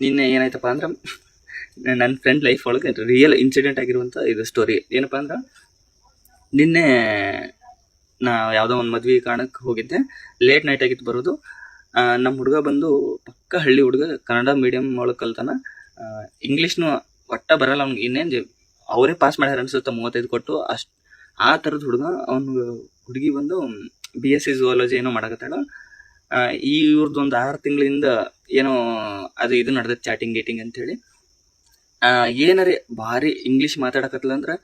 ನಿನ್ನೆ ಏನಾಯ್ತಪ್ಪ ಅಂದ್ರೆ ನನ್ನ ಫ್ರೆಂಡ್ ಲೈಫ್ ಒಳಗೆ ರಿಯಲ್ ಇನ್ಸಿಡೆಂಟ್ ಆಗಿರುವಂಥ ಇದು ಸ್ಟೋರಿ ಏನಪ್ಪ ಅಂದ್ರೆ ನಿನ್ನೆ ನಾ ಯಾವುದೋ ಒಂದು ಮದ್ವೆ ಕಾರಣಕ್ಕೆ ಹೋಗಿದ್ದೆ. ಲೇಟ್ ನೈಟ್ ಆಗಿತ್ತು ಬರೋದು. ನಮ್ಮ ಹುಡುಗ ಬಂದು ಪಕ್ಕ ಹಳ್ಳಿ ಹುಡುಗ, ಕನ್ನಡ ಮೀಡಿಯಮ್ ಒಳಗೆ ಕಲ್ತಾನ. ಇಂಗ್ಲೀಷ್ನು ಒಟ್ಟ ಬರಲ್ಲ ಅವ್ನಿಗೆ. ಇನ್ನೇನು ಅವರೇ ಪಾಸ್ ಮಾಡ್ಯಾರ ಅನ್ಸುತ್ತೆ 35 ಕೊಟ್ಟು. ಅಷ್ಟು ಆ ಥರದ ಹುಡುಗ. ಅವನು ಹುಡುಗಿ ಬಂದು BSc ಝೂಯಾಲಜಿ ಏನೋ ಮಾಡಕತ್ತಾಳ. ಇವ್ರದ್ದು ಒಂದು 6 ತಿಂಗಳಿಂದ ಏನೋ ಅದು ಇದು ನಡೆದೈತೆ, ಚಾಟಿಂಗ್ ಗೀಟಿಂಗ್ ಅಂತೇಳಿ. ಏನಾರೇ ಭಾರಿ ಇಂಗ್ಲೀಷ್ ಮಾತಾಡಕತ್ತಲ್ಲ ಅಂದ್ರೆ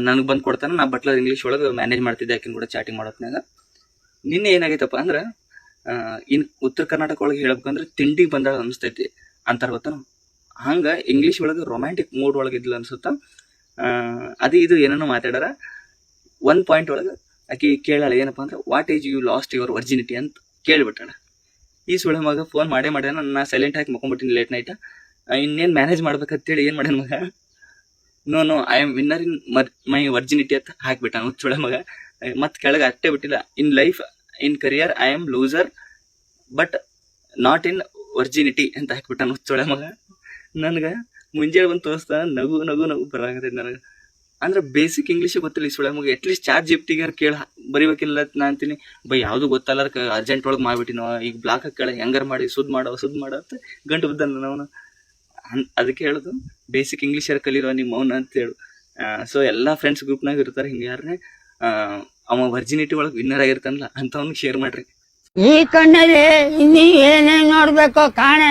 ನನಗೆ ಬಂದು ಕೊಡ್ತಾನೆ. ನಾ ಬಟ್ಲರ್ ಇಂಗ್ಲೀಷ್ ಒಳಗೆ ಮ್ಯಾನೇಜ್ ಮಾಡ್ತಿದ್ದೆ ಆಕಿನ ಕೂಡ ಚಾಟಿಂಗ್ ಮಾಡೋತ್ನಾಗ. ನಿನ್ನೆ ಏನಾಗೈತಪ್ಪ ಅಂದ್ರೆ ಉತ್ತರ ಕರ್ನಾಟಕ ಒಳಗೆ ಹೇಳ್ಬೇಕಂದ್ರೆ ತಿಂಡಿಗೆ ಬಂದಾಳ ಅನಿಸ್ತೈತಿ ಅಂತಾರ ಗೊತ್ತ. ಹಂಗೆ ಇಂಗ್ಲೀಷ್ ಒಳಗೆ ರೊಮ್ಯಾಂಟಿಕ್ ಮೂಡ್ ಒಳಗೆ ಇದ್ಲ ಅನ್ಸುತ್ತ. ಅದು ಇದು ಏನೇನೋ ಮಾತಾಡಾರ. ಒಂದು ಪಾಯಿಂಟ್ ಒಳಗೆ ಆಕಿ ಕೇಳಾಳ ಏನಪ್ಪ ಅಂದ್ರೆ what is you lost your virginity ಅಂತ ಕೇಳಿಬಿಟ್ಟಾಳ. ಈ ಸುಳೆ ಮಗ ಫೋನ್ ಮಾಡೇ ನಾ ಸೈಲೆಂಟ್ ಹಾಕಿ ಮಕ್ಕೊಂಡ್ಬಿಟ್ಟಿನಿ ಲೇಟ್ ನೈಟ್. ಇನ್ನೇನು ಮ್ಯಾನೇಜ್ ಮಾಡ್ಬೇಕಂತೇಳಿ ಏನು ಮಾಡ್ಯಾನ ಮಗ, no I am winner in my virginity ಅಂತ ಹಾಕ್ಬಿಟ್ಟಾನ ಸುಳೆ ಮಗ. ಮತ್ತೆ ಕೆಳಗೆ ಅಷ್ಟೇ ಬಿಟ್ಟಿಲ್ಲ, in life in career I am loser but not in virginity ಅಂತ ಹಾಕ್ಬಿಟ್ಟಾನ ಸುಳೆ ಮಗ. ನನಗೆ ಮುಂಜಾನೆ ಬಂದು ತೋರಿಸ್ತಾ ನಗು ನಗು ನಗು ಬರಾಗತೈತೆ ನನಗೆ. ಅಂದ್ರೆ ಬೇಸಿಕ್ ಇಂಗ್ಲೀಷ್ ಗೊತ್ತಿಲ್ಲ ಈ ಸುಳೆ ಮಗ. ಅಟ್ಲೀಸ್ಟ್ ಚಾಟ್ ಜಿಪ್ಟಿಗೆ ಕೇಳ ಬರಿಬೇಕಿಲ್ಲ ನಾ ಅಂತೀನಿ. ಯಾವುದು ಗೊತ್ತಲ್ಲ ಅರ್ಜೆಂಟ್ ಒಳಗೆ ಮಾಡ್ಬಿಟ್ಟಿನೋ, ಈಗ ಬ್ಲಾಕ್ ಕೇಳ ಹೆಂಗಾರ ಮಾಡಿ ಸುದ್ ಮಾಡೋ ಅಂತ ಗಂಟು ಬಿದ್ದಾನ ಅವನು. ಅದಕ್ಕೆ ಹೇಳೋದು ಬೇಸಿಕ್ ಇಂಗ್ಲೀಷ್ ಯಾರು ಕಲಿರೋ ನಿಮ್ಮ ಮೌನ ಅಂತ ಹೇಳು. ಸೊ ಎಲ್ಲ ಫ್ರೆಂಡ್ಸ್ ಗ್ರೂಪ್ನಾಗ ಇರ್ತಾರೆ ಹಿಂಗೆ ಯಾರನ್ನೇ ಅವ ವರ್ಜಿನಿಟಿ ಒಳಗೆ ವಿನ್ನರ್ ಆಗಿರ್ತಾನಲ್ಲ ಅಂಥವ್ನಿಗೆ ಶೇರ್ ಮಾಡ್ರಿ. ಈ ಕಣ್ಣಲ್ಲಿ ಇನ್ನೀ ಏನೇನ್ ನೋಡ್ಬೇಕೋ ಕಾಣೆ.